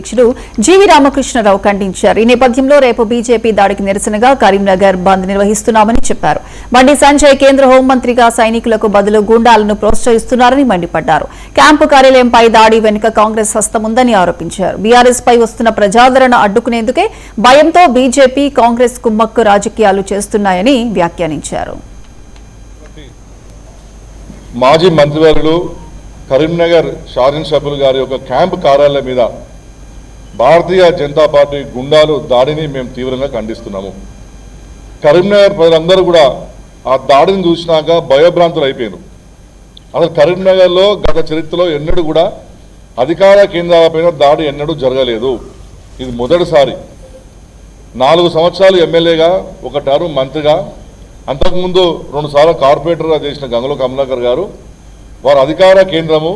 అధ్యక్షుడు జీవి రామకృష్ణరావు ఖండించారు. ఈ నేపథ్యంలో రేపు బీజేపీ దాడికి నిరసనగా కరీంనగర్ బంద్ నిర్వహిస్తున్నామని చెప్పారు. బండి సంజయ్ కేంద్ర హోంమంత్రిగా సైనికులకు బదులు గూండాలను ప్రోత్సహిస్తున్నారని మండిపడ్డారు. క్యాంపు కార్యాలయంపై దాడి వెనుక కాంగ్రెస్ హస్తముందని ఆరోపించారు. బీఆర్ఎస్ పై వస్తున్న ప్రజాదరణ అడ్డుకునేందుకే భయంతో బీజేపీ కాంగ్రెస్ కుమ్మక్కు రాజకీయాలు చేస్తున్నాయని వ్యాఖ్యానించారు. మాజీ మంత్రివర్యులు కరీంనగర్ శాసనసభ్యులు గారి యొక్క క్యాంపు కార్యాలయం మీద భారతీయ జనతా పార్టీ గుండాలు దాడిని మేము తీవ్రంగా ఖండిస్తున్నాము. కరీంనగర్ ప్రజలందరూ కూడా ఆ దాడిని చూసినాక భయభ్రాంతులు అయిపోయారు. అసలు కరీంనగర్లో గత చరిత్రలో ఎన్నడూ కూడా అధికార కేంద్రాలపైన దాడి ఎన్నడూ జరగలేదు. ఇది మొదటిసారి. 4 సంవత్సరాలు ఎమ్మెల్యేగా, 1 టర్మ్ మంత్రిగా, అంతకుముందు 2 సార్లు కార్పొరేటర్గా చేసిన గంగుల కమలాకర్ గారు వారు అధికార కేంద్రము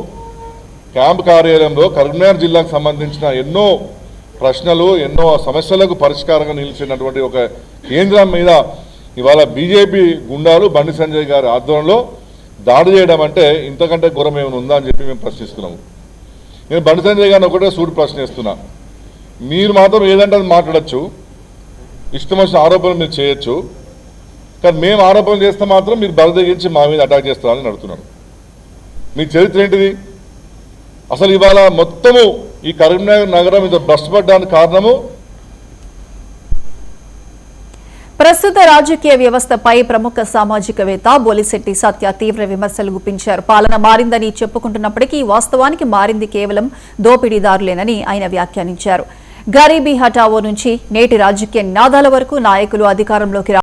క్యాంప్ కార్యాలయంలో కరీంనగర్ జిల్లాకు సంబంధించిన ఎన్నో ప్రశ్నలు, ఎన్నో సమస్యలకు పరిష్కారంగా నిలిచినటువంటి ఒక కేంద్రం మీద ఇవాళ బీజేపీ గుండాలు బండి సంజయ్ గారి ఆధ్వర్యంలో దాడి చేయడం అంటే ఇంతకంటే ఘోరం ఏమైనా ఉందా అని చెప్పి మేము ప్రశ్నిస్తున్నాము. నేను బండి సంజయ్ గారిని ఒకటే సూటి ప్రశ్నిస్తున్నా. మీరు మాత్రం ఏదంటే అది మాట్లాడచ్చు, ఇష్టం వచ్చిన ఆరోపణలు మీరు చేయొచ్చు, కానీ మేము ఆరోపణలు చేస్తే మాత్రం మీరు బలదగించి మా మీద అటాక్ చేస్తారని అడుగుతున్నాను. మీ చరిత్ర ఏంటిది? అసలు ఇవాళ మొత్తము ఈ కరీంనగర్ నగరం మీద భ్రష్టపడ్డానికి కారణము ప్రస్తుత రాజకీయ వ్యవస్థపై ప్రముఖ సామాజికవేత్త బొలిశెట్టి సత్య తీవ్ర విమర్శలు గుప్పించారు. పాలన మారిందని చెప్పుకుంటున్నప్పటికీ వాస్తవానికి మారింది కేవలం దోపిడీదారులేనని ఆయన వ్యాఖ్యానించారు. గరీబీ హఠావో నుంచి నేటి రాజకీయ నినాదాల వరకు నాయకులు అధికారంలోకి